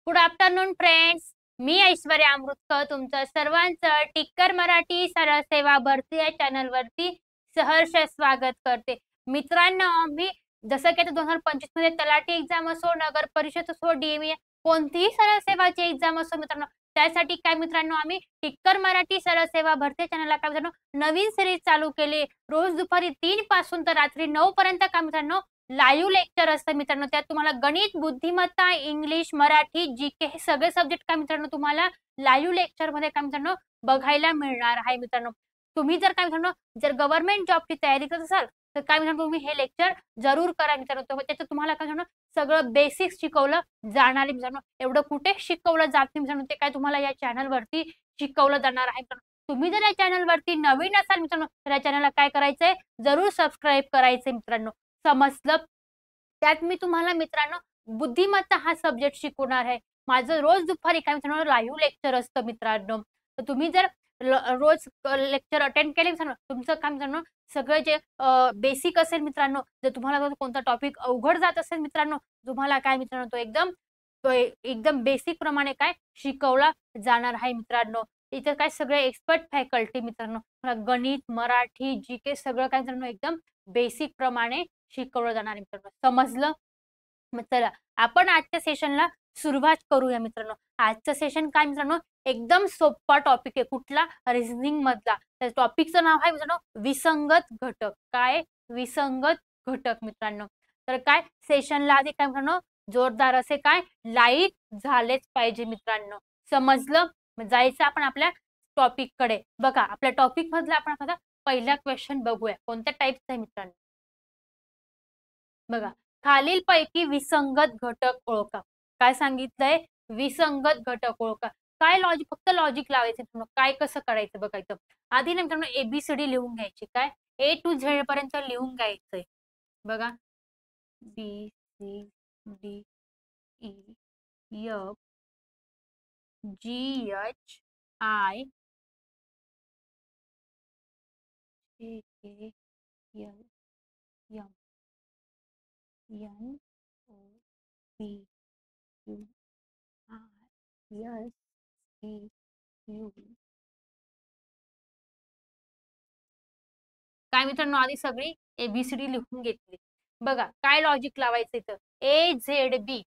Good afternoon friends. मी ऐश्वर्या अमृतकर तुमचं सर्वांचं टिक्कर मराठी सरळ सेवा भरती या चॅनलवरती सहर्ष स्वागत करते. मित्रांनो, मी जसं की आता 2025 मध्ये तलाठी एक्झाम असो, नगर परिषद असो, डीएमए कोणतीही सरळ सेवाची एक्झाम असो मित्रांनो, त्यासाठी काय मित्रांनो आम्ही टिक्कर मराठी सरळ सेवा भरती चॅनलला काय मित्रांनो नवीन सिरीज चालू केली. रोज दुपारी 3 पासून तर रात्री 9 पर्यंत काय मित्रांनो लाईव्ह लेक्चर असतं मित्रांनो. त्यात तुम्हाला गणित, बुद्धिमत्ता, इंग्लिश, मराठी, जीके हे सगळे सब्जेक्ट काय मित्रांनो तुम्हाला लाईव्ह लेक्चर मध्ये काय मित्रांनो बघायला मिळणार आहे मित्रांनो. तुम्ही जर काय मित्रांनो जर गव्हर्नमेंट जॉबची तयारी करत असाल तर काय मित्रांनो तुम्ही हे लेक्चर जरूर करा मित्रांनो. त्याचं तुम्हाला काय मित्रांनो सगळं बेसिक्स शिकवलं जाणार आहे मित्रांनो. एवढं कुठे शिकवलं जात नाही मित्रांनो, ते काय तुम्हाला या चॅनल वरती शिकवलं जाणार आहे मित्रांनो. तुम्ही जर या चॅनल वरती नवीन असाल मित्रांनो तर या चॅनलला काय करायचंय, जरूर सबस्क्राईब करायचंय मित्रांनो. समजलं? त्यात मी तुम्हाला मित्रांनो बुद्धिमत्ता हा सब्जेक्ट शिकवणार आहे. माझं रोज दुपारी काय मित्रांनो लाईव्ह लेक्चर असतं मित्रांनो. तर तुम्ही जर रोज लेक्चर अटेंड केले मित्रांनो, तुमचं काय मित्रांनो सगळं जे बेसिक असेल मित्रांनो, जर तुम्हाला कोणता टॉपिक अवघड जात असेल मित्रांनो, तुम्हाला काय मित्रांनो तो एकदम बेसिक प्रमाणे काय शिकवला जाणार आहे मित्रांनो. इथे काय सगळे एक्सपर्ट फॅकल्टी मित्रांनो, गणित, मराठी, जीके सगळं काय मित्रांनो एकदम बेसिक प्रमाणे शिकवलं जाणार आहे मित्रांनो. समजलं? मग चला आपण आजच्या सेशनला सुरुवात करूया मित्रांनो. आजचं सेशन काय मित्रांनो एकदम सोपा टॉपिक आहे. कुठला? रिझनिंग मधला. त्या टॉपिकचं नाव आहे मित्रांनो विसंगत घटक. काय? विसंगत घटक मित्रांनो. तर काय सेशनला आधी काय मित्रांनो जोरदार असे काय लाईक झालेच पाहिजे मित्रांनो. समजलं? मग जायचं आपण आपल्या टॉपिक कडे. बघा आपल्या टॉपिक मधला आपण आता पहिला क्वेश्चन बघूया. कोणत्या टाईपचा आहे मित्रांनो? बघा, खालीलपैकी विसंगत घटक ओळखा. काय सांगितलंय? विसंगत घटक ओळखा. काय लॉजिक, फक्त लॉजिक लावायचं. काय कसं करायचं बघायचं. आधी ना मित्रांनो एबीसीडी लिहून घ्यायची. काय ए टू झेड पर्यंत लिहून घ्यायचंय. बघा, B C D E F G H I J K L M N O P Q R S T U. काय मित्रांनो आधी सगळी एबीसीडी लिहून घेतली. बघा काय लॉजिक लावायचं इथं. A Z B.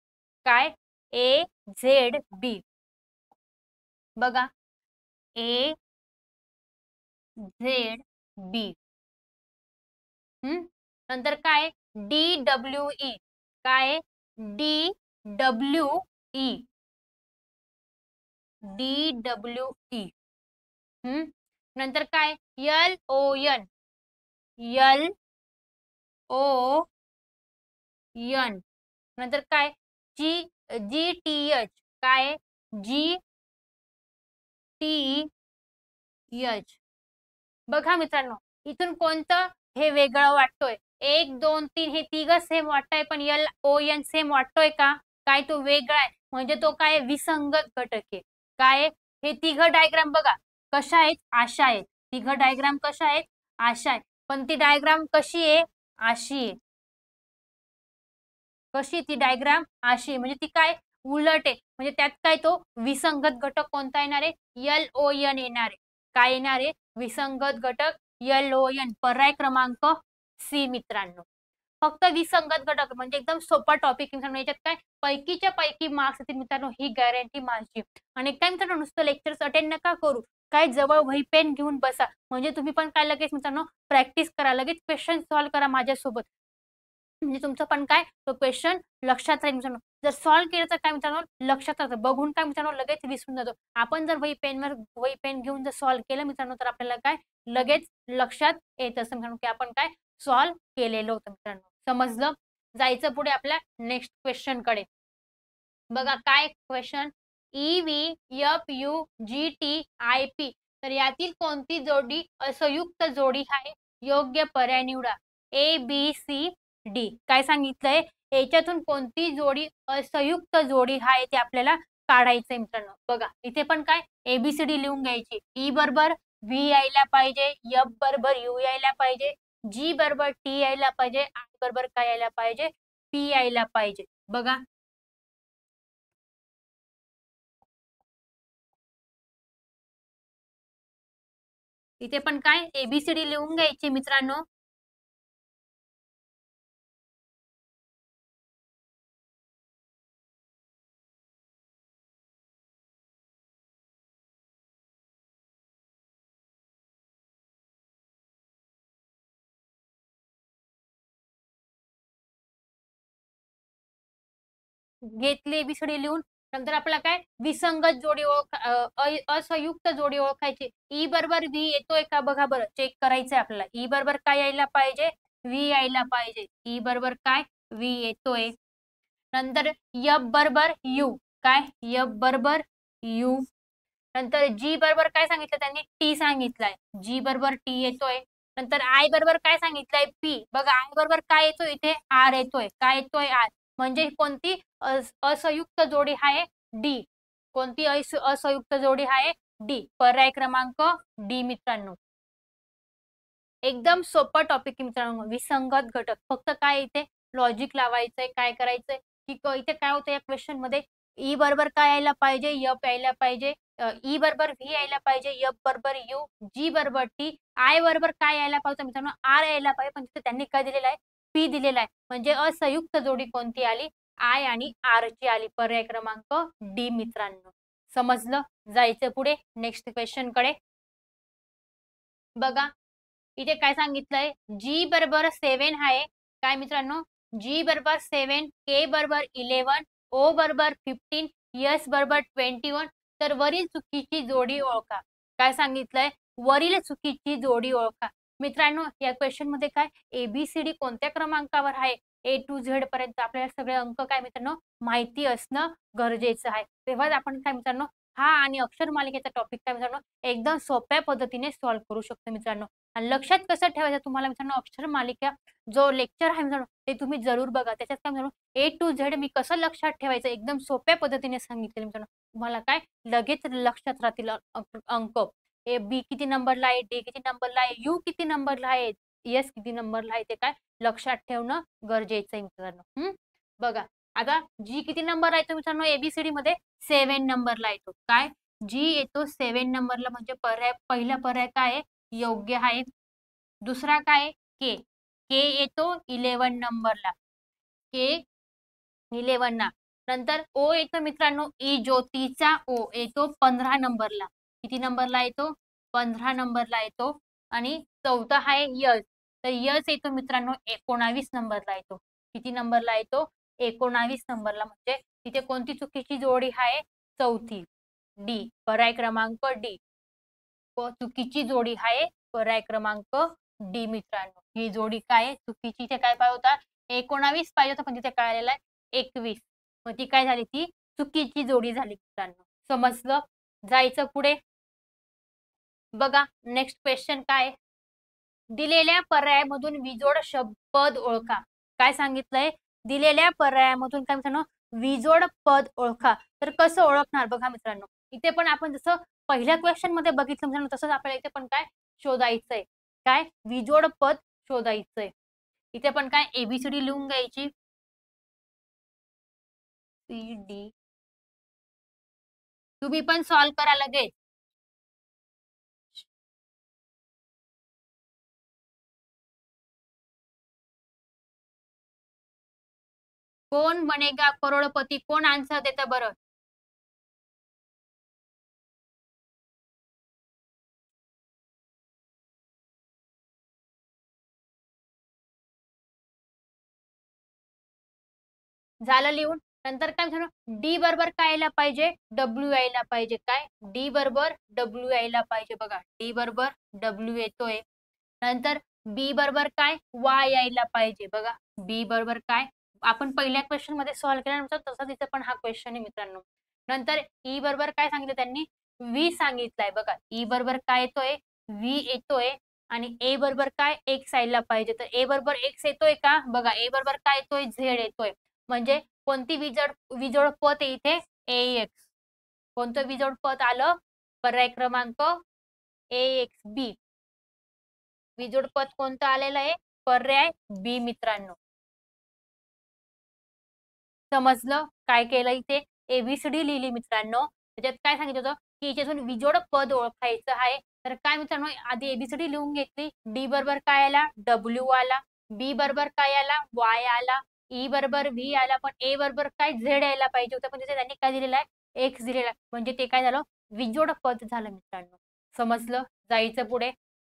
काय? A Z B. बघा ए झेड बी. नंतर काय? D W E. काय? D W E. D W E. नंतर काय? L O N. L O N. नंतर काय? G G T H. काय? G T H. बघा मित्रांनो इथून कोणतं हे वेगळं वाटतोय? 1 2 3 हे तिघ सेम वाटतंय, पण एल ओ एन सेम वाटतोय का? काय तो वेगळा आहे, म्हणजे तो काय विसंगत घटक आहे. काय? हे तिघ डायग्राम बघा कशा आहेत? आशा आहेत. तिघ डायग्राम कशा आहेत? आशा आहे. पण ती डायग्राम कशी आहे? अशी आहे. कशी ती डायग्राम? अशी आहे. म्हणजे ती काय उलट आहे. म्हणजे त्यात काय तो विसंगत घटक कोणता येणार आहे? एल ओ एन येणार आहे. काय येणार आहे? विसंगत घटक एल ओ एन. पर्याय क्रमांक सी मित्रांनो. फक्त विसंगत घटक म्हणजे एकदम सोपा टॉपिक मित्रांनो. याच्यात काय पैकीच्या पैकी मार्क्स येतील मित्रांनो, ही गॅरंटी माझी. आणि काय मित्रांनो नुसतं लेक्चर्स अटेंड नका करू. काय जवळ वही पेन घेऊन बसा, म्हणजे तुम्ही पण काय लगेच मित्रांनो प्रॅक्टिस करा, लगेच क्वेश्चन सॉल्व्ह करा माझ्यासोबत. म्हणजे तुमचं पण काय तो क्वेश्चन लक्षात राहील मित्रांनो. जर सॉल्व्ह केलं तर काय मित्रांनो लक्षात राहतं. बघून काय मित्रांनो लगेच विसरून जातो. आपण जर वही पेन घेऊन जर सॉल्व्ह केलं मित्रांनो तर आपल्याला काय लगेच लक्षात येत असं मित्रांनो की आपण काय सॉल्व्ह केलेलं होतं मित्रांनो. समजलं? जायचं पुढे आपल्या नेक्स्ट क्वेश्चन कडे. बघा काय question. E V F U G T I P. तर यातील कोणती जोडी असंयुक्त जोडी आहे? योग्य पर्याय निवडा. A B C D. काय सांगितलंय? याच्यातून कोणती जोडी असंयुक्त जी आहे ते आपल्याला काढायचंय मित्रांनो. बघा इथे पण काय एबीसीडी लिहून घ्यायची. ई बरोबर व्ही यायला पाहिजे, एफ बरोबर यू यायला पाहिजे, जी बरोबर टी यायला पाहिजे, आय बरोबर काय यायला पाहिजे? पी यायला पाहिजे. बघा इथे पण काय एबीसीडी लिहून घ्यायची मित्रांनो. घेतली एबीसीडी लिहून. नंतर आपल्याला काय विसंगत जोडी ओळख असंयुक्त जोडी ओळखायची. ई बरोबर व्ही येतोय का बघा बरं, चेक करायचंय आपल्याला. ई बरोबर काय यायला पाहिजे, व्ही यायला पाहिजे. ई बरोबर काय व्ही येतोय. नंतर एफ बरोबर यू, काय एफ बरोबर यू. नंतर जी बरोबर काय सांगितलं त्यांनी, टी सांगितलंय. जी बरोबर टी येतोय. नंतर आय बरोबर काय सांगितलंय, पी. बघा आय बरोबर काय येतोय इथे, आर येतोय. काय येतोय, आर. म्हणजे कोणती असंयुक्त जोडी आहे, डी. कोणती असंयुक्त जोडी आहे, डी. पर्याय क्रमांक डी मित्रांनो. एकदम सोपं टॉपिक मित्रांनो, विसंगत घटक. फक्त काय इथे लॉजिक लावायचंय, काय करायचंय की इथे काय होतं या क्वेश्चन मध्ये, ई बरोबर काय यायला पाहिजे, एफ यायला पाहिजे. ई बरोबर व्ही यायला पाहिजे, एफ बरोबर यू, जी बरोबर टी, आय बरोबर काय यायला पाहिजे मित्रांनो, आर यायला पाहिजे. पण तिथे त्यांनी काय दिलेलं आहे, पी दिलेला आहे. म्हणजे असंयुक्त जोडी कोणती आली, आय आणि आर ची आली. पर्याय क्रमांक डी मित्रांनो. समजलं. जायचं पुढे नेक्स्ट क्वेश्चन कडे. बघा इथे काय सांगितलंय, जी बरोबर 7 आहे. काय मित्रांनो, जी बरोबर 7, के बरोबर 11, ओ बरोबर 15, एस बरोबर 21. तर वरील चुकीची जोडी ओळखा. काय सांगितलंय, वरील चुकीची जोडी ओळखा. मित्रांनो या क्वेश्चन मध्ये काय एबीसीडी कोणत्या क्रमांकावर आहे, ए टू झेड पर्यंत आपल्याला सगळे अंक काय मित्रांनो माहिती असणं गरजेचं आहे. तेव्हाच आपण काय मित्रांनो हा आणि अक्षर मालिकेचा टॉपिक काय मित्रांनो एकदम सोप्या पद्धतीने सॉल्व्ह करू शकतो मित्रांनो. आणि लक्षात कसं ठेवायचं तुम्हाला मित्रांनो, अक्षर मालिका जो लेक्चर आहे मित्रांनो ते तुम्ही जरूर बघा. त्याच्यात काय मित्रांनो ए टू झेड मी कसं लक्षात ठेवायचं एकदम सोप्या पद्धतीने सांगितले मित्रांनो. तुम्हाला काय लगेच लक्षात राहतील अंक. ए बी किती नंबरला आहे, डी किती नंबरला आहे, यू किती नंबरला आहे, एस किती नंबरला आहे, ते काय लक्षात ठेवणं गरजेचं आहे मित्रांनो. बघा आता जी किती नंबर आहे तो मित्रांनो एबीसीडी मध्ये 7 नंबरला येतो. काय जी येतो 7 नंबरला, म्हणजे पर्याय पहिला पर्याय काय आहे, योग्य आहे. दुसरा काय के, के येतो 11 नंबरला, के 11 ना. नंतर ओ येतो मित्रांनो, ई ज्योतीचा ओ येतो 15 नंबरला. किती नंबरला येतो, 15 नंबरला येतो. आणि चौथा आहे यस, तर यस येतो मित्रांनो 19 नंबरला येतो. किती नंबरला येतो, 19 नंबरला. म्हणजे तिथे कोणती चुकीची जोडी आहे, चौथी, डी. पर्याय क्रमांक डी. चुकीची जोडी आहे पर्याय क्रमांक डी मित्रांनो. ही जोडी काय चुकीची, इथे काय पाहिजे होता 19 पाहिजे होता, पण तिथे काय आलेला आहे 21. मग ती काय झाली, ती चुकीची जोडी झाली मित्रांनो. समजलं. जायचं पुढे. बघा नेक्स्ट क्वेश्चन काय, दिलेल्या पर्यायामधून विजोड पद ओळखा. काय सांगितलंय, दिलेल्या पर्यायामधून काय मित्रांनो विजोड पद ओळखा. तर कसं ओळखणार बघा मित्रांनो, इथे पण आपण जसं पहिल्या क्वेश्चन मध्ये बघितलं मित्रांनो तसंच आपल्याला इथे पण काय शोधायचंय, काय विजोड पद शोधायचंय. इथे पण काय एबीसीडी लिहून घ्यायची, सी डी. तुम्ही पण सॉल्व्ह करा लगेच. कोण बनेगा करोडपती, कोण आन्सर देतं बरं. झालं लिहून. नंतर काय म्हणतो, डी बरोबर काय यायला पाहिजे, डब्ल्यू यायला पाहिजे. काय डी बरोबर डब्ल्यू यायला पाहिजे. बघा डी बरोबर डब्ल्यू येतोय. नंतर बी बरोबर काय वाय यायला पाहिजे. बघा बी बरोबर काय, आपण पहिल्या क्वेश्चन मध्ये सॉल्व्ह केल्यानंतर तसं तिथे पण हा क्वेश्चन आहे मित्रांनो. नंतर ई बरोबर काय सांगितलं त्यांनी, व्ही सांगितलंय. बघा ई बरोबर काय येतोय, व्ही येतोय. आणि ए बरोबर काय एक्स यायला पाहिजे. तर ए बरोबर एक्स येतोय का, बघा ए बरोबर काय येतोय, झेड येतोय. म्हणजे कोणती विजोड पद आहे इथे, ए एक्स. कोणतं विजोड पद आलं, पर्याय क्रमांक ए एक्स बी. विजोड पद कोणतं आलेलं आहे, पर्याय बी मित्रांनो. समजलं. काय केलं इथे एबीसीडी लिहिली मित्रांनो. त्याच्यात काय सांगितलं होतं की याच्यातून विजोड पद ओळखायचं आहे. तर काय मित्रांनो, आधी एबीसीडी लिहून घेतली. डी बरोबर काय आला? डब्ल्यू आला. बी बरोबर काय आला? वाय आला. ई बरोबर व्ही आला. पण ए बरोबर काय? झेड यायला पाहिजे होतं, पण तिथे त्यांनी काय दिलेलं आहे? एक्स दिलेला आहे. म्हणजे ते काय झालं? विजोड पद झालं मित्रांनो. समजलं? जायचं पुढे.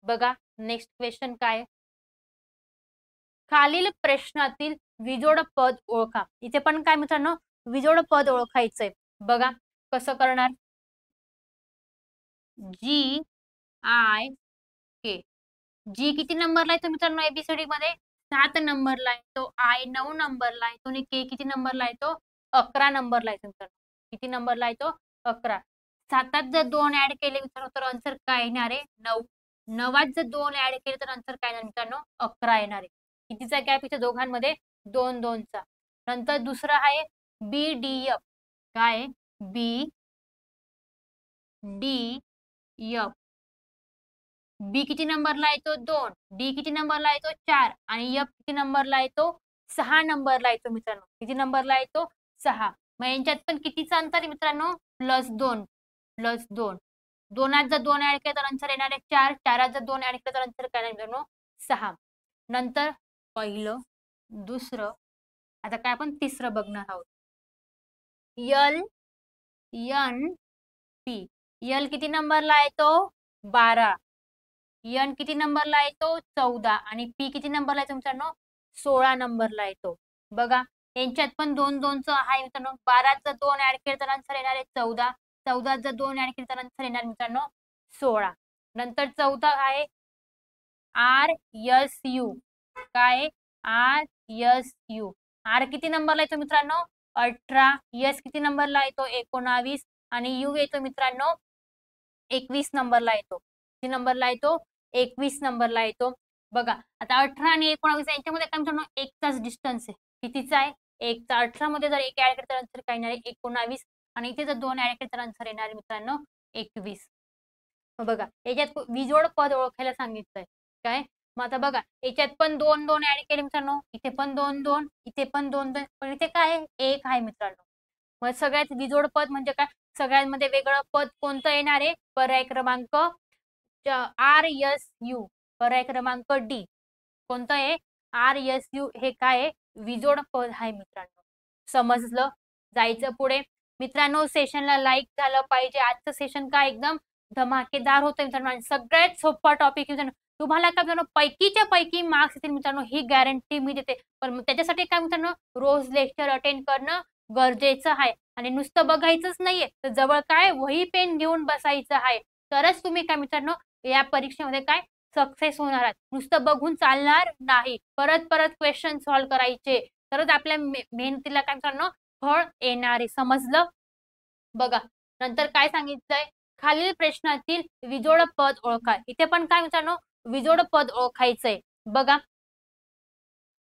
बघा नेक्स्ट क्वेश्चन काय? खालील प्रश्नातील विजोड पद ओळखा. इथे पण काय मित्रांनो? विजोड पद ओळखायचंय. बघा कसं करणार? जी आय के. जी किती नंबरला आहे मित्रांनो एबीसीडी मध्ये? 7 नंबरला आहे. तो आय 9 नंबरला आहे. तो के किती नंबरला आहे? तो 11 नंबरला आहे मित्रांनो. किती नंबरला आहे तो? 11. 7त जर 2 ऍड केले मित्रांनो तर आन्सर काय येणार आहे? 9. 9त जर 2 ऍड केले तर आन्सर काय येणार मित्रांनो? 11 येणार आहे. कितीचा गॅप इथे दोघांमध्ये? 2 चा. नंतर दुसरा आहे BDF. काय? BDF. बी किती नंबरला येतो? 2. डी किती नंबरला येतो? 4. आणि एफ किती नंबरला येतो? 6 नंबरला येतो मित्रांनो. किती नंबरला येतो? 6. मग यांच्यात पण कितीचं अंतर आहे मित्रांनो? +2. +2. 2त जर 2 ऍड केलं तर आन्सर येणार आहे 4. 4त जर 2 ऍड केलं तर आन्सर काय येणार मित्रांनो? 6. नंतर पहिलं, दुसरं, आता काय आपण तिसरं बघणार आहोत. LNP. यल किती नंबरला येतो? 12. एन किती नंबरला येतो? 14. आणि पी किती नंबरला येतो मित्रांनो? 16 नंबरला येतो. बघा यांच्यात पण 2-2चं आहे मित्रांनो. 12 जर 2 ऍड केले तर आन्सर येणार आहे 14. 14 जर 2 ऍड केले तर आन्सर येणार मित्रांनो 16. नंतर चौथा आहे RSU. काय? RSU. आर किती नंबरला येतो मित्रांनो? 18. एस किती नंबरला येतो? 19. आणि यू येतो मित्रांनो 21 नंबरला येतो. किती नंबरला येतो? 21 नंबरला येतो. बघा आता 18 आणि 19 यांच्यामध्ये काय मित्रांनो? एकचाच डिस्टन्स आहे. कितीचा आहे? 1चा. 18 मध्ये जर 1 ऍड केलं तर आन्सर काय येणार आहे? 19. आणि इथे जर 2 ऍड केले तर आन्सर येणार आहे मित्रांनो 21. बघा याच्यात विजोड पद ओळखायला सांगितलंय. काय? मग आता बघा याच्यात पण 2-2 ऍड केले मित्रांनो. इथे पण 2-2, इथे पण 2-2, पण इथे काय आहे? 1 आहे मित्रांनो. मग सगळ्यात विजोड पद म्हणजे काय? सगळ्यांमध्ये वेगळं पद कोणतं येणार आहे? पर्याय क्रमांक RSU. पर्याय क्रमांक डी. कोणतं आहे? RSU. हे काय आहे? विजोड पद आहे मित्रांनो. समजलं? जायचं पुढे. मित्रांनो सेशनला लाईक झालं पाहिजे. आजचं सेशन काय एकदम धमाकेदार होतं मित्रांनो. आणि सगळ्यात सोपा टॉपिक मित्रांनो. तुम्हाला काय मित्रांनो पैकीच्या पैकी मार्क्स येतील मित्रांनो, ही गॅरंटी मी देते. पण त्याच्यासाठी काय मित्रांनो रोज लेक्चर अटेंड करणं गरजेचं आहे. आणि नुसतं बघायचंच नाहीये, तर जवळ काय वही पेन घेऊन बसायचं आहे. तरच तुम्ही काय मित्रांनो या परीक्षेमध्ये काय सक्सेस होणार आहात. नुसतं बघून चालणार नाही. परत परत क्वेश्चन सॉल्व्ह करायचे, तरच आपल्या मेहनतीला काय मित्रांनो फळ येणार आहे. समजलं? बघा नंतर काय सांगितलंय? खालील प्रश्नातील विजोड पद ओळखा. इथे पण काय मित्रांनो विजोड पद ओळखायचंय. बघा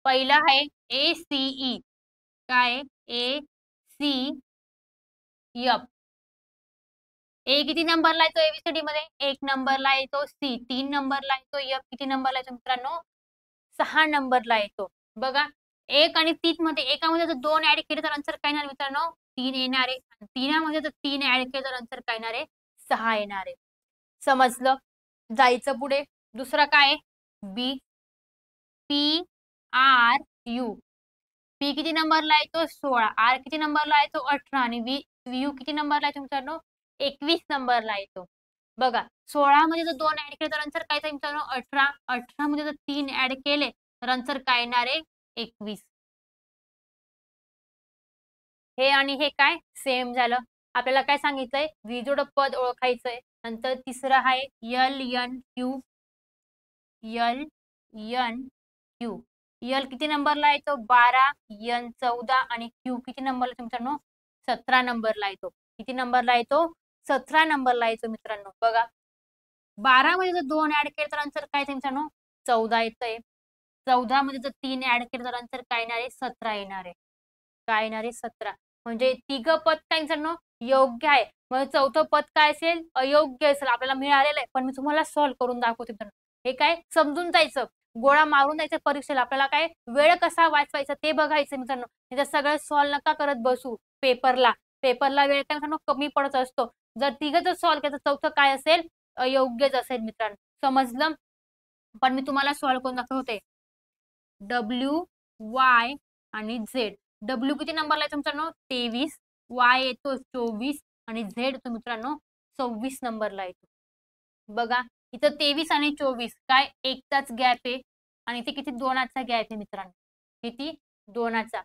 पहिलं आहे ACE. काय? ACF. ए किती नंबरला येतो एबीसीडी मध्ये? 1 नंबरला येतो. सी 3 नंबरला येतो. एफ किती नंबरला येतो मित्रांनो? 6 नंबरला येतो. बघा 1 आणि 3 मध्ये एकामध्ये जर 2 ऍड केले तर आन्सर काय येणार मित्रांनो? 3 येणार आहे. 3 जर 3 ऍड केले तर आन्सर काय येणार आहे? 6 येणार आहे. समजलं? जायचं पुढे. दुसरा काय आहे? PRU. पी किती नंबरला येतो? 16. आर किती नंबरला येतो? 18. आणि यू किती नंबरला येतो मित्रांनो? 21 नंबरला येतो. बघा 16 मध्ये जर 2 ऍड केले तर आन्सर काय येईल मित्रांनो? 18. 18 मध्ये जर 3 ऍड केले तर आन्सर काय येणार आहे? 21. हे आणि हे काय सेम झालं. आपल्याला काय सांगितलंय? विजोड पद ओळखायचंय. नंतर तिसरं आहे LNQ. LNQ. यल किती नंबरला येतो? 12. एन 14. आणि क्यू किती नंबरला येतो मित्रांनो? 17 नंबरला येतो. किती नंबरला येतो? 17 नंबरला येतो मित्रांनो. बघा 12 मध्ये जर 2 ऍड केले तर आन्सर काय येते मित्रांनो? 14 येतंय. 14 मध्ये जर 3 ऍड केले तर आन्सर काय येणार आहे? 17 येणार आहे. काय येणार आहे? 17. म्हणजे तिघं पद काय मित्रांनो योग्य आहे. मग चौथं पद काय असेल? अयोग्य असेल. आपल्याला मिळालेलं आहे, पण मी तुम्हाला सॉल्व्ह करून दाखवते मित्रांनो. हे काय समजून जायचं, गोळा मारून जायचं परीक्षेला. आपल्याला काय वेळ कसा वाचवायचा ते बघायचं मित्रांनो. इथं सगळं सॉल्व्ह नका करत बसू पेपरला. पेपरला वेळ काय मित्रांनो कमी पडत असतो. जर तिघं जर सॉल्व्ह केलं तर चौथं काय असेल? अयोग्यच असेल मित्रांनो. समजलं? पण मी तुम्हाला सॉल्व्ह करून दाखवते. डब्ल्यू, वाय आणि झेड. डब्ल्यू किती नंबरला आहे मित्रांनो? 23. वाय येतो 24 आणि झेड तो मित्रांनो 26 नंबरला येतो. बघा इथं 23 आणि 24 काय एकचाच गॅप आहे आणि इथे किती 2चा गॅप आहे मित्रांनो. किती 2चा.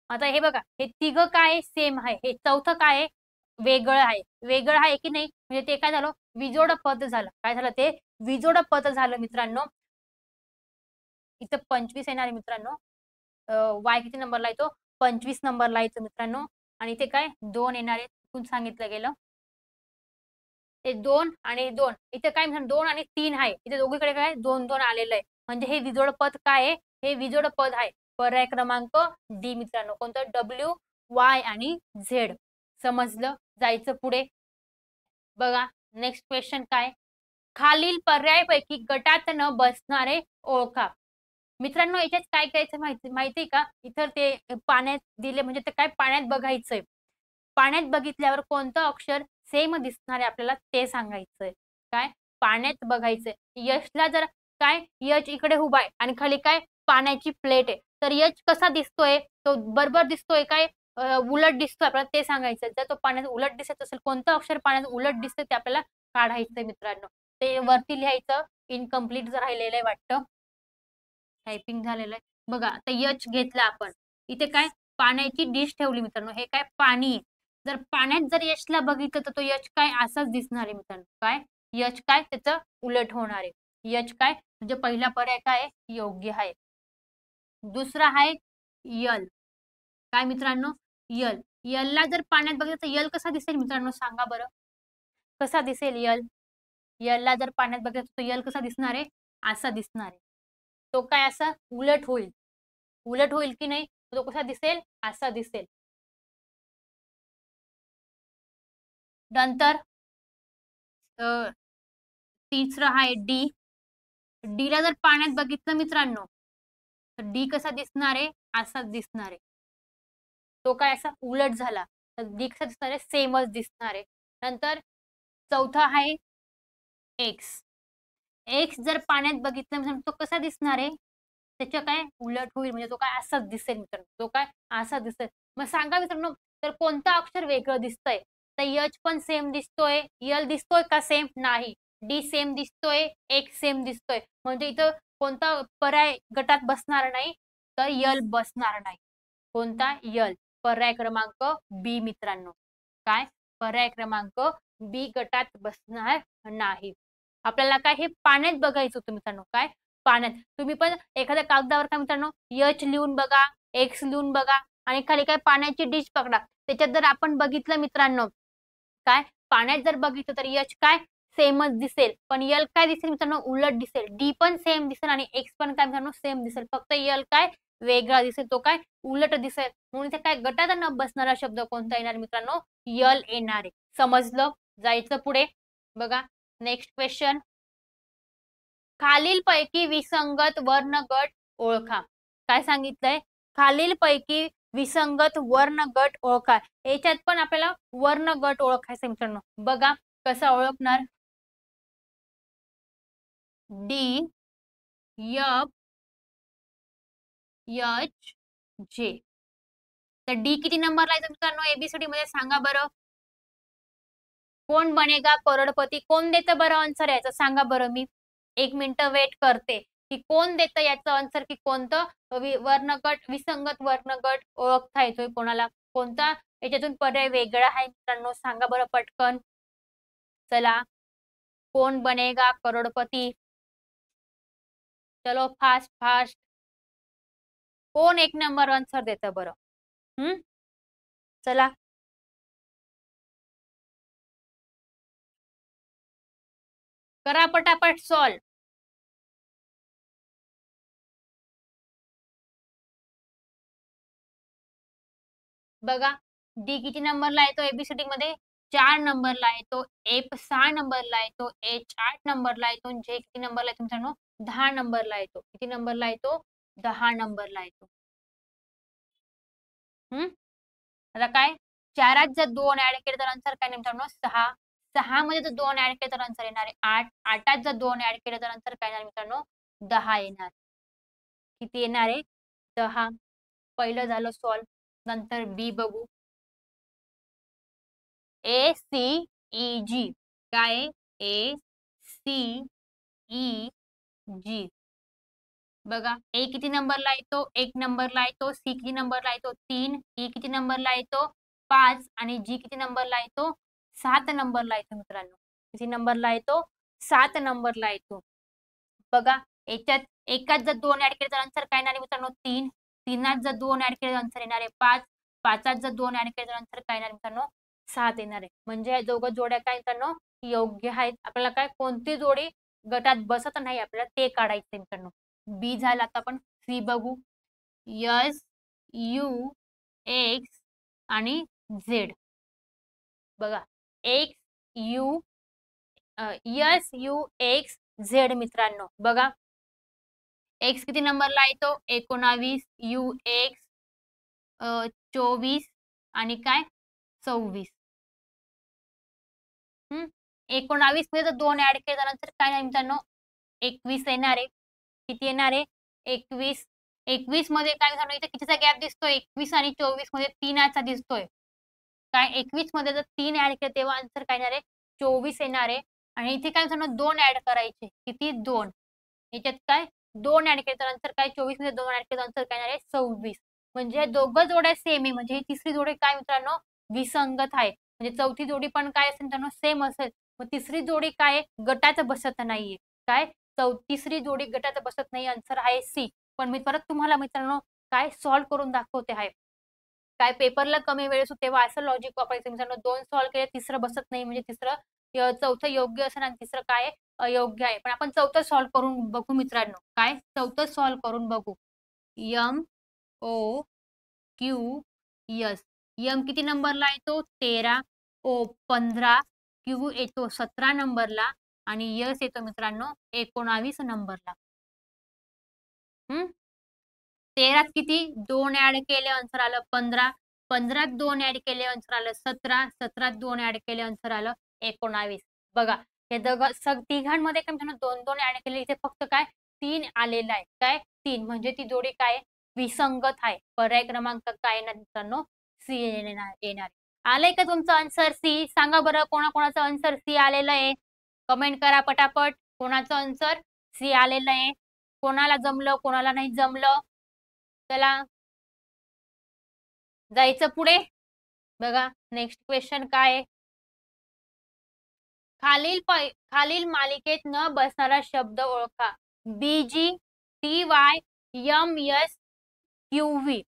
आता हे बघा हे तिघं काय सेम आहे. हे चौथं काय आहे वेगळं आहे. वेगळं आहे की नाही म्हणजे ते काय झालं विजोड पद झालं. काय झालं ते विजोड पद झालं मित्रांनो. इथं 25 येणार आहे मित्रांनो. वाय किती नंबरला येतो 25 नंबरला येतो मित्रांनो आणि इथे काय 2 येणार आहे. चुकून सांगितलं गेलं. ते 2 आणि 2 इथे काय म्हणतात 2 आणि 3 आहे. इथे दोघीकडे काय 2-2 आलेलं आहे. म्हणजे हे विजोड पद काय आहे? हे विजोड पद आहे. पर्याय क्रमांक डी मित्रांनो. कोणतं डब्ल्यू, वाय आणि झेड. समजलं? जायचं पुढे. बघा नेक्स्ट क्वेश्चन काय? खालील पर्यायपैकी गटात न बसणारे ओळखा. मित्रांनो याच्यात काय करायचं माहितीये का? इथं ते पाण्यात दिले म्हणजे ते काय पाण्यात बघायचंय. पाण्यात बघितल्यावर कोणतं अक्षर सेम दिसणार आहे आपल्याला ते सांगायचंय. काय पाण्यात बघायचंय. यशला जर काय यश इकडे उभा आहे आणि खाली काय पाण्याची प्लेट आहे. तर यश कसा दिसतोय? तो बरोबर दिसतोय काय उलट दिसतोय आपल्याला ते सांगायचं. जर तो पाण्यात उलट दिसत असेल कोणतं अक्षर पाण्यात उलट दिसतंय ते आपल्याला काढायचंय मित्रांनो. ते वरती लिहायचं. इनकम्प्लीट जर राहिलेलं आहे वाटतं. टायपिंग झालेलं आहे. बघा आता यच घेतला आपण. इथे काय पाण्याची डिश ठेवली मित्रांनो. हे काय पाणी आहे. जर पाण्यात जर यशला बघितलं तर तो यच काय असाच दिसणार आहे मित्रांनो. काय यच काय त्याचं उलट होणार आहे. यच काय म्हणजे पहिला पर्याय काय आहे योग्य आहे. दुसरा आहे यल. काय मित्रांनो यल. यलला जर पाण्यात बघितलं तर यल कसा दिसेल मित्रांनो सांगा बरं. कसा दिसेल यल? यलला जर पाण्यात बघितलं तर यल कसा दिसणार आहे असा दिसणार आहे. तो काय असा उलट होईल. उलट होईल की नाही तो कसा दिसेल असा दिसेल. नंतर तिसरं आहे डी. डी ला जर पाण्यात बघितलं मित्रांनो तर डी कसा दिसणार आहे असाच दिसणार आहे. तो काय असा उलट झाला तर डी कसा दिसणार आहे सेमच दिसणार आहे. नंतर चौथा आहे एक्स. एक्स जर पाण्यात बघितलं म्हणजे तो कसा दिसणार आहे त्याच्या काय उलट होईल म्हणजे तो काय असाच दिसेल मित्रांनो. तो काय असा दिसेल. मग सांगा मित्रांनो तर कोणतं अक्षर वेगळं दिसतंय? तर यच पण सेम दिसतोय. यल दिसतोय का सेम? नाही. डी सेम दिसतोय. एक्स सेम दिसतोय. म्हणजे इथं कोणता पर्याय गटात बसणार नाही तर यल बसणार नाही. कोणता यल. पर्याय क्रमांक बी मित्रांनो. काय पर्याय क्रमांक बी गटात बसणार नाही. आपल्याला काय हे पाण्यात बघायचं होतं मित्रांनो. काय पाण्यात. तुम्ही पण एखाद्या कागदावर काय मित्रांनो यच लिहून बघा एक्स लिहून बघा आणि खाली काय पाण्याची डिश पकडा. त्याच्यात जर आपण बघितलं मित्रांनो काय पाण्यात जर बघितलं तर यच काय सेमच दिसेल. पण यल काय दिसेल मित्रांनो उलट दिसेल. डी पण सेम दिसेल आणि एक्स पण काय मित्रांनो सेम दिसेल. फक्त यल काय वेगळा दिसेल. तो काय उलट दिसेल. म्हणून ते काय गटात न बसणारा शब्द कोणता येणार मित्रांनो यल येणार आहे. समजलं? जायचं पुढे. बघा नेक्स्ट क्वेश्चन. खालीलपैकी विसंगत वर्णगट ओळखा. काय सांगितलंय? खालीलपैकी विसंगत वर्णगट ओळखा. याच्यात पण आपल्याला वर्णगट ओळखायचं मित्रांनो. बघा कसा ओळखणार? डी, एफ, एच, जे. तर डी किती नंबरला येतो मित्रांनो एबीसीडी मध्ये सांगा बरं. कोण बनेगा करोडपती कोण देतं बरं आन्सर याचं सांगा बरं. मी 1 मिनिट वेट करते की कोण देतं याचं आन्सर की कोणतं वर्णगट विसंगत वर्णगट ओळखता येतोय कोणाला कोणता याच्यातून पर्याय वेगळा आहे मित्रांनो सांगा बरं पटकन. चला कोण बनेगा करोडपती. चलो फास्ट फास्ट. कोण 1 नंबर आन्सर देतं बरं. चला करा पटापट सॉल्व. बघा डी किती नंबरला येतो एबीसीडी मध्ये 4 नंबरला येतो. एफ 6 नंबरला येतो. एच 8 नंबरला येतो. जे किती नंबरला येतो मित्रांनो 10 नंबरला येतो. किती नंबरला येतो 10 नंबरला येतो. आता काय चारात जर 2 ऍड केले तर आन्सर काय मित्रांनो 6 6 मध्ये जर 2 ऍड केले तर आन्सर येणार आहे 8. 8त जर 2 ऍड केले तर आन्सर काय येणार मित्रांनो 10 येणार. किती येणार आहे 10. पहिलं झालं सॉल्व. नंतर बी बघू. ACEG काय ACEG बघा. ए किती नंबरला येतो 1 नंबरला येतो. सी किती नंबरला येतो 3. ई किती नंबरला येतो 5 आणि जी किती नंबरला येतो 7 नंबरला येतो मित्रांनो. किती नंबरला येतो 7 नंबरला येतो. बघा याच्यात एकात जर 2 ऍड केले तर आन्सर काय येणार आहे मित्रांनो 3. 3त जर 2 ऍड केले तर आन्सर येणार आहे 5. 5त जर 2 ऍड केले तर आन्सर काय येणार मित्रांनो 7 येणार आहे. म्हणजे या दोघं जोड्या काय मित्रांनो योग्य आहेत. आपल्याला काय कोणती जोडी गटात बसत नाही आपल्याला ते काढायचं मित्रांनो. बी झाला. आता आपण सी बघू. एस यू एक्स आणि झेड बघा. X U S U x Z मित्रांनो बघा. एक्स किती नंबरला येतो 19. यू एक्स 24 आणि काय 26. 19 मध्ये जर 2 ऍड केले तर नंतर काय नाही मित्रांनो 21 येणार आहे. किती येणार आहे 21. 21 मध्ये काय मित्रांनो इथे कितीचा गॅप दिसतोय 21 आणि 24 मध्ये 3चा दिसतोय. काय 21 मध्ये जर 3 ऍड केले तेव्हा आन्सर काय येणार आहे 24 येणार आहे. आणि इथे काय मित्रांनो 2 ऍड करायचे. किती 2. याच्यात काय 2 ऍड केले तर आन्सर काय 24 मध्ये 2 ऍड केले तर आन्सर काय येणार आहे 26. म्हणजे दोघं जोड्या सेम आहे. म्हणजे ही तिसरी जोडी काय मित्रांनो विसंगत आहे. म्हणजे चौथी जोडी पण काय असेल मित्रांनो सेम असेल. मग तिसरी जोडी काय गटात बसत नाहीये. काय तिसरी जोडी गटात बसत नाही. आन्सर आहे सी. पण मी परत तुम्हाला मित्रांनो काय सॉल्व्ह करून दाखवते आहे. काय पेपरला कमी वेळ असतो तेव्हा असं लॉजिक वापरायचं मित्रांनो 2 सॉल्व्ह केले तिसरं बसत नाही म्हणजे तिसरं चौथं योग्य असेल आणि तिसरं काय अयोग्य आहे. पण आपण चौथं सॉल्व्ह करून बघू मित्रांनो. काय चौथं सॉल्व्ह करून बघू. M O Q S. M किती नंबरला येतो 13. ओ 15. क्यू येतो 17 नंबरला आणि यस येतो मित्रांनो 19 नंबरला. 13त किती 2 ऍड केले आन्सर आलं 15. 15त 2 ऍड केले आन्सर आलं 17. 17त 2 ऍड केले आन्सर आलं 19. बघा या तिघांमध्ये काय मित्रांनो 2-2 ऍड केले. इथे फक्त काय 3 आलेला आहे. काय 3 म्हणजे ती जोडी काय विसंगत आहे. पर्याय क्रमांक काय येणार मित्रांनो सी येणार. आलंय का तुमचं आन्सर सी. सांगा बरं कोणाकोणाचं आन्सर सी आलेलं आहे. कमेंट करा पटापट. कोणाचं आन्सर सी आलेलं आहे. कोणाला जमलं कोणाला नाही जमलं. चला जायचं पुढे. बघा नेक्स्ट क्वेश्चन काय आहे. खालील मालिकेत न बसणारा शब्द ओळखा. BG TY MS QV.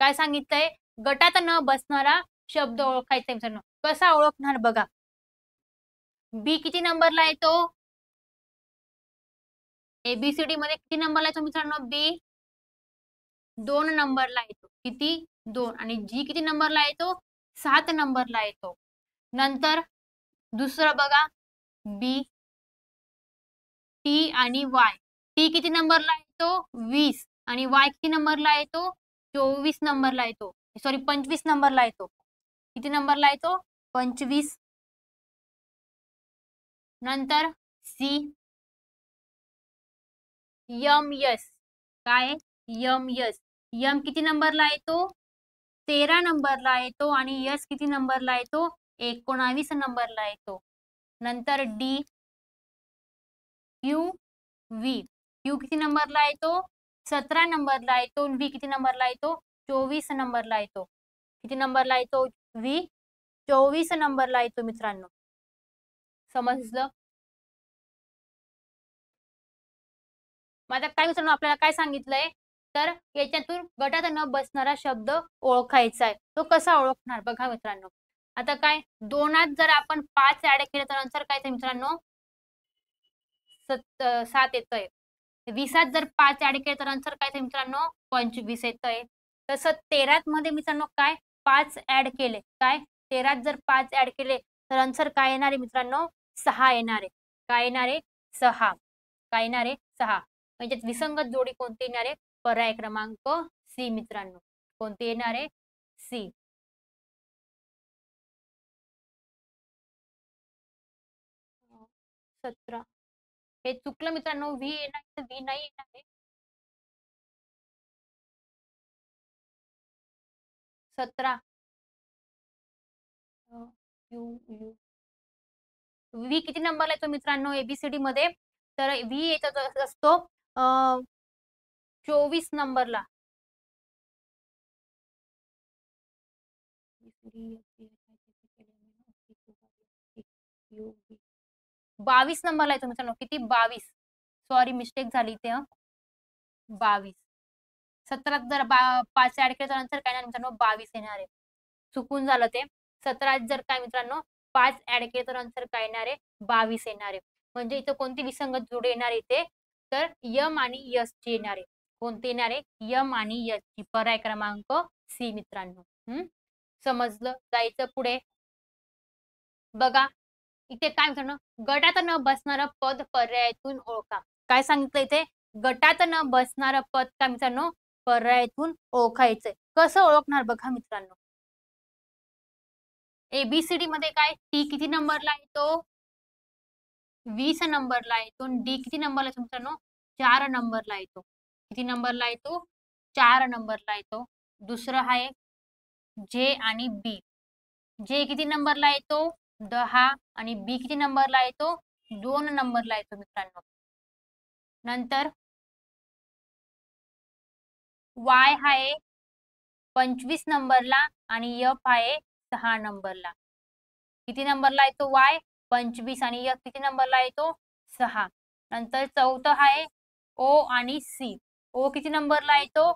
काय सांगितलंय गटात न बसणारा शब्द ओळखायचा मित्रांनो. कसा ओळखणार बघा. बी किती नंबरला येतो ABCD मध्ये किती नंबरला येतो मित्रांनो बी 2 नंबरला येतो. किती 2. आणि जी किती नंबरला येतो 7 नंबरला येतो. नंतर दुसरं बघा बी टी आणि वाय. टी किती नंबरला येतो 20 आणि वाय किती नंबरला येतो 24 नंबरला येतो. सॉरी 25 नंबरला येतो. किती नंबरला येतो 25. नंतर सी MS. काय MS. यम किती नंबरला येतो 13 नंबरला येतो आणि यस किती नंबरला येतो 19 नंबरला येतो. नंतर डी क्यू व्ही. क्यू किती नंबरला येतो 17 नंबरला येतो. व्ही किती नंबरला येतो 24 नंबरला येतो. किती नंबरला येतो व्ही 24 नंबरला येतो मित्रांनो. समजलं. मग आता काय मित्रांनो आपल्याला काय सांगितलंय तर याच्यातून गटात न बसणारा शब्द ओळखायचा आहे. तो कसा ओळखणार बघा मित्रांनो. आता काय 2त जर आपण 5 ऍड केलं तर आन्सर काय येतं मित्रांनो 7 येतोय. 20त जर 5 ऍड केलं तर आन्सर काय येतं मित्रांनो 25 येतोय. तसं 13त मध्ये मित्रांनो काय 5 ऍड केले. काय 13त जर 5 ऍड केले तर आन्सर काय येणार आहे मित्रांनो 6 येणार आहे. काय येणार आहे 6. काय येणार आहे 6. म्हणजे विसंगत जोडी कोणती येणार आहे पर्याय क्रमांक सी मित्रांनो. कोणती येणार आहे सी. 17 हे चुकलं मित्रांनो. व्ही येणार तर व्ही नाही येणार आहे. 17 यू यू व्ही किती नंबरला येतो मित्रांनो एबीसीडी मध्ये? तर व्ही येत असतो 24 नंबरला. 22 नंबरला येतो मित्रांनो. किती? 22. सॉरी मिस्टेक झाली इथे. 22. 17 जर 5 ऍड केलं तर नंतर काय नाही मित्रांनो 22 येणार आहे. चुकून झालं ते. 17 जर काय मित्रांनो 5 ऍड केले तर नंतर काय येणार आहे? 22 येणार आहे. म्हणजे इथं कोणती विसंगत जोडी येणार इथे? तर यम आणि यस ची येणार आहे. कोणते येणार आहे? यम आणि यस ची. पर्याय क्रमांक सी मित्रांनो. समजलं? जायचं पुढे. बघा इथे काय मित्रांनो गटात न बसणारं पद पर्यायातून ओळखा. काय सांगितलं इथे? गटात न बसणारं पद काय मित्रांनो पर्यायातून ओळखायचंय. कसं ओळखणार बघा मित्रांनो. एबीसीडी मध्ये काय टी किती नंबरला येतो? 20 नंबरला येतो. डी किती नंबरला येतो मित्रांनो? 4 नंबरला येतो. किती नंबरला येतो? 4 नंबरला येतो. दुसरं आहे जे आणि बी. जे किती नंबरला येतो? 10 आणि बी किती नंबरला येतो? 2 नंबरला येतो मित्रांनो. नंतर वाय आहे 25 नंबरला आणि एफ आहे 6 नंबरला. किती नंबरला येतो वाय? 25 आणि एफ किती नंबरला येतो? 6. नंतर चौथं आहे ओ आणि सी. ओ किती नंबरला येतो?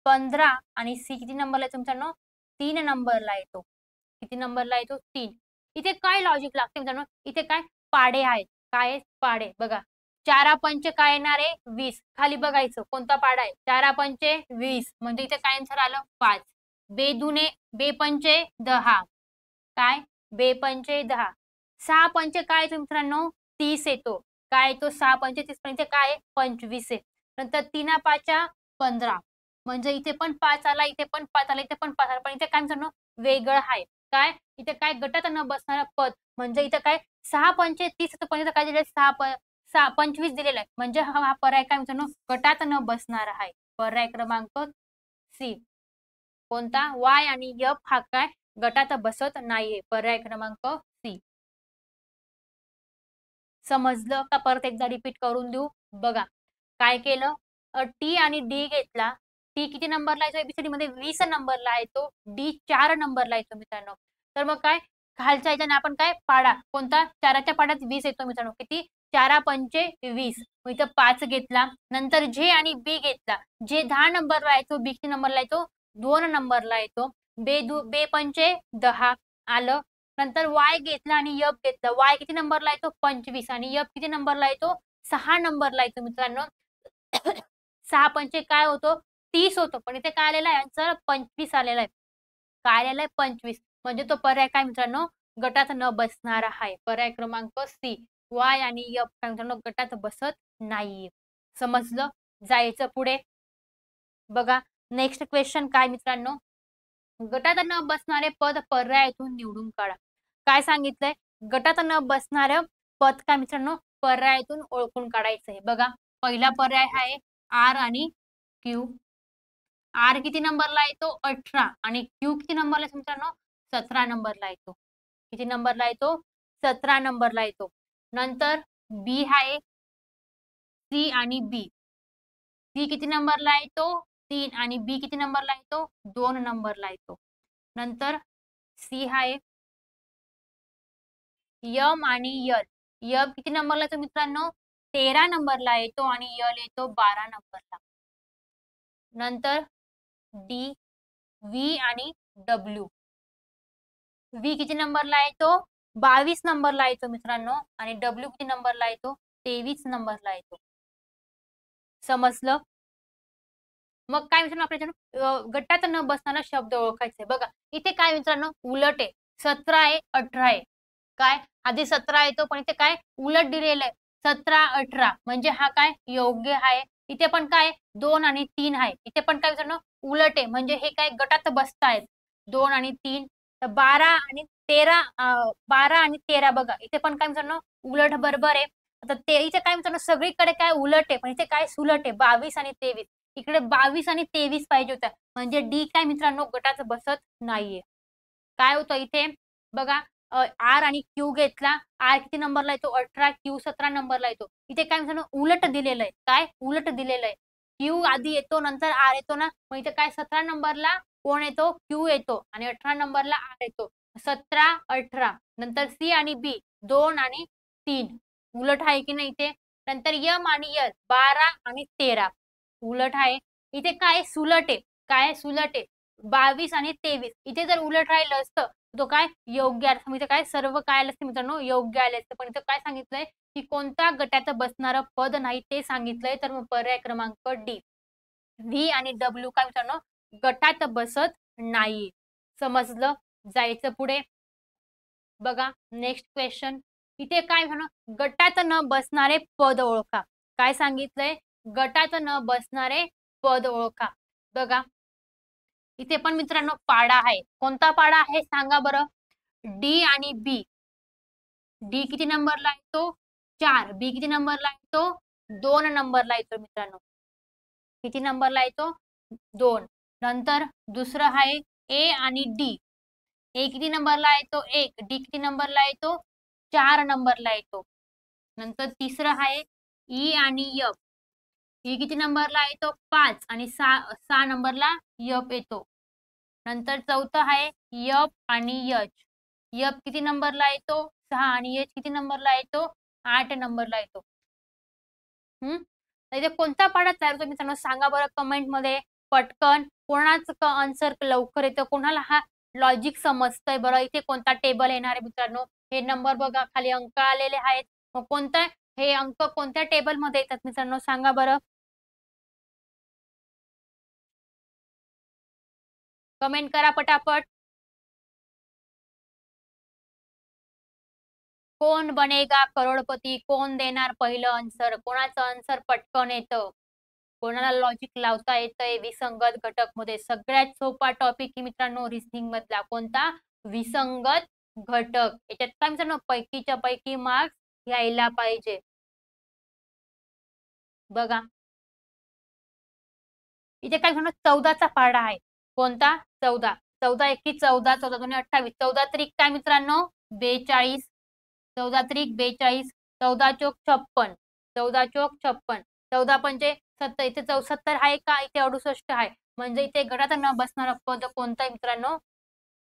15 आणि सी किती नंबरला येतो मित्रांनो? 3 नंबरला येतो. किती नंबरला येतो? 3. इथे काय लॉजिक लागते मित्रांनो? इथे काय पाडे आहेत. काय पाडे बघा. 4 पंचे काय येणार आहे? 20. खाली बघायचं कोणता पाडा आहे? 4 पंचे 20 म्हणजे इथे काय आन्सर आलं? 5. बे पंचे 10. काय? बे पंचे 10. 6 पंचे काय येतो मित्रांनो? 30 येतो. काय येतो? 6 पंचे 30 म्हणजे काय? 25 आहे. नंतर 3 पाचा 15. म्हणजे इथे पण 5 आला, इथे पण 5 आला, इथे पण 5 आला. पण इथे काय मित्रांनो वेगळं आहे. काय? इथे काय गटात न बसणारं पद म्हणजे इथे काय 6 पंचे 30 पण इथे काय दिले 6 25 दिलेला आहे. म्हणजे हा पर्याय काय मित्रांनो गटात न बसणार आहे. पर्याय क्रमांक सी. कोणता? वाय आणि एफ हा काय गटात बसत नाहीये. पर्याय क्रमांक सी. समजलं का? परत एकदा रिपीट करून देऊ. बघा काय केलं? टी आणि डी घेतला. टी किती नंबरला येतो एबीसीडी मध्ये? 20 नंबरला येतो. डी 4 नंबरला येतो मित्रांनो. तर मग काय खालच्या ह्याच्याने आपण काय पाडा कोणता? 4च्या पाड्यात 20 येतो मित्रांनो. किती? 4 पंचे 20. मग इथं 5 घेतला. नंतर जे आणि बी घेतला. जे 10 नंबरला येतो. बी किती नंबरला येतो? 2 नंबरला येतो. बे पंचे 10 आलं. नंतर वाय घेतला आणि यफ घेतला. वाय किती नंबरला येतो? 25 आणि यफ किती नंबरला येतो? 6 नंबरला येतो मित्रांनो. 6 पंचे काय होतो? 30 होतो. पण इथे काय आलेला आहे आन्सर? 25 आलेला आहे. काय आलेला आहे? 25. म्हणजे तो पर्याय काय मित्रांनो गटात न बसणारा आहे. पर्याय क्रमांक सी. वाय आणि एफ काय मित्रांनो गटात बसत नाहीये. समजलं? जायचं पुढे. बघा नेक्स्ट क्वेश्चन काय मित्रांनो? गटात न बसणारे पद पर्यायातून निवडून काढा. काय सांगितलंय? गटात न बसणारं पद काय मित्रांनो पर्यायातून ओळखून काढायचं आहे. बघा पहिला पर्याय आहे आर आणि क्यू. आर किती नंबरला येतो? 18 आणि क्यू किती नंबरला येतो मित्रांनो? 17 नंबरला येतो. किती नंबरला येतो? 17 नंबरला येतो. नंतर बी आहे सी आणि बी. सी किती नंबरला येतो? 3 आणि बी किती नंबरला येतो? 2 नंबरला येतो. नंतर सी आहे यम आणि यल. यम किती नंबरला येतो मित्रांनो? 13 नंबरला येतो आणि यल येतो 12 नंबरला. नंतर डी व्ही आणि डब्ल्यू. व्ही किती नंबरला येतो? 22 नंबरला येतो मित्रांनो आणि डब्ल्यू किती नंबरला येतो? 23 नंबरला येतो. समजलं? मग काय मित्रांनो आपल्या गटात न बसणारा शब्द ओळखायचे. बघा इथे काय मित्रांनो उलट आहे. 17 आहे 18 आहे. काय आधी 17 येतो पण इथे काय उलट दिलेलं आहे. 17 18 म्हणजे हा काय योग्य आहे. इथे पण काय 2 आणि 3 आहे. इथे पण काय मित्रांनो उलट आहे म्हणजे हे काय गटात बसतायत 2 आणि 3. तर 12 आणि 13 12 आणि 13 बघा इथे पण काय मित्रांनो उलट बरोबर आहे. आता ते इथे काय मित्रांनो सगळीकडे काय उलट आहे, पण इथे काय सुलट आहे 22 आणि 23. इकडे 22 आणि 23 पाहिजे होत्या. म्हणजे डी काय मित्रांनो गटात बसत नाहीये. काय होतं इथे बघा आर आणि क्यू घेतला. आर किती नंबरला येतो? 18, क्यू 17 नंबरला येतो. इथे काय मित्रांनो उलट दिलेलं आहे. काय? उलट दिलेलं आहे. क्यू आधी येतो, नंतर आर येतो ना. मग इथे काय 17 नंबरला कोण येतो? क्यू येतो आणि 18 नंबरला आर येतो. 17, 18 नंतर सी आणि बी 2 आणि 3 उलट आहे की नाही इथे? नंतर यम आणि एल 12 आणि 13 उलट आहे. इथे काय सुलट आहे. काय सुलट आहे? 22 आणि 23 इथे जर उलट राहिलं असतं तो काय योग्य अर्थ म्हणजे काय सर्व काय आलं असतं मित्रांनो योग्य आले असते. पण इथं काय सांगितलंय की कोणत्या गटात बसणारं पद नाही ते सांगितलंय. तर मग पर्याय क्रमांक डी. व्ही आणि डब्ल्यू काय मित्रांनो गटात बसत नाही. समजलं? जायचं पुढे. बघा नेक्स्ट क्वेश्चन. इथे काय म्हणा गटात न बसणारे पद ओळखा. काय सांगितलंय? गटात न बसणारे पद ओळखा. बघा इथे पण मित्रांनो पाडा आहे. कोणता पाडा आहे सांगा बरं? डी आणि बी. डी किती नंबरला येतो? 4. बी किती नंबरला येतो? 2 नंबरला येतो मित्रांनो. किती नंबरला येतो? 2. नंतर दुसरं आहे ए आणि डी. ए किती नंबरला येतो? 1. डी किती नंबरला येतो? 4 नंबरला येतो. नंतर तिसरं आहे ई आणि एफ. ई किती नंबरला येतो? 5 आणि 6 नंबरला एफ येतो. नंतर चौथं आहे एफ आणि एच. एफ किती नंबरला येतो? 6 आणि एच किती नंबरला येतो? 8 नंबरला येतो. तर इथे कोणता पाढा तयार होतो मित्रांनो सांगा बरं कमेंटमध्ये पटकन. कोणाचं आन्सर लवकर येतं, कोणाला हा लॉजिक समजतंय बरं. इथे कोणता टेबल येणार आहे मित्रांनो? हे नंबर बघा खाली अंक आलेले आहेत. मग कोणता हे अंक कोणत्या टेबलमध्ये येतात मित्रांनो सांगा बरं? कमेंट करा पटापट. कोण बनेगा करोडपती? कोण देणार पहिलं आन्सर? कोणाचं आन्सर पटकन येतं? कोणाला लॉजिक लावता येतंय विसंगत घटक मध्ये? सगळ्यात सोपा टॉपिक आहे मित्रांनो रिझनिंग मधला. कोणता? विसंगत घटक. याच्यात काय मित्रांनो पैकीच्या पैकी मार्क्स यायला पाहिजे. बघा इथे काय मित्रांनो 14चा पाढा आहे. कोणता? 14. 14 एकी 14, 14 दोन्ही 28. 14 त्रिक काय मित्रांनो? 42. 14 त्रिक 42. 14 चोक 56. 14 चोक 56. 14 पंचे 70. इथे 74 आहे का? इथे 68 आहे. म्हणजे इथे गटात न बसणारं पद कोणतं आहे मित्रांनो?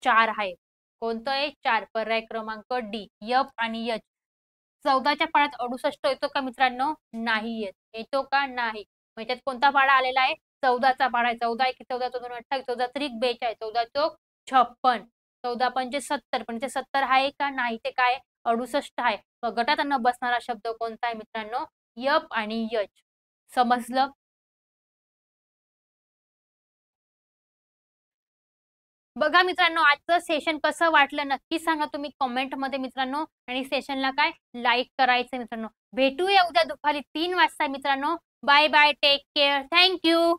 4 आहे. कोणतं आहे? 4. पर्याय क्रमांक डी. एफ आणि एच. 14च्या पाढ्यात 68 येतो का मित्रांनो? नाही येत. येतो का? नाही. मग याच्यात कोणता पाढा आलेला आहे? 14चा पाढा आहे. 14 एके 14, 14 28, 14 त्रिक 42, 14 चोक 56. 14 पंचे 70. पण इथे 70 आहे का? नाही. ते काय? 68 आहे. मग गटात न बसणारा शब्द कोणता आहे मित्रांनो? एफ आणि एच. समजलं? बघा मित्रांनो आजचं सेशन कसं वाटलं नक्की सांगा तुम्ही कमेंटमध्ये मित्रांनो. आणि सेशनला काय लाईक करायचं मित्रांनो. भेटूया उद्या दुपारी 3 वाजता मित्रांनो. Bye bye. Take care. Thank you.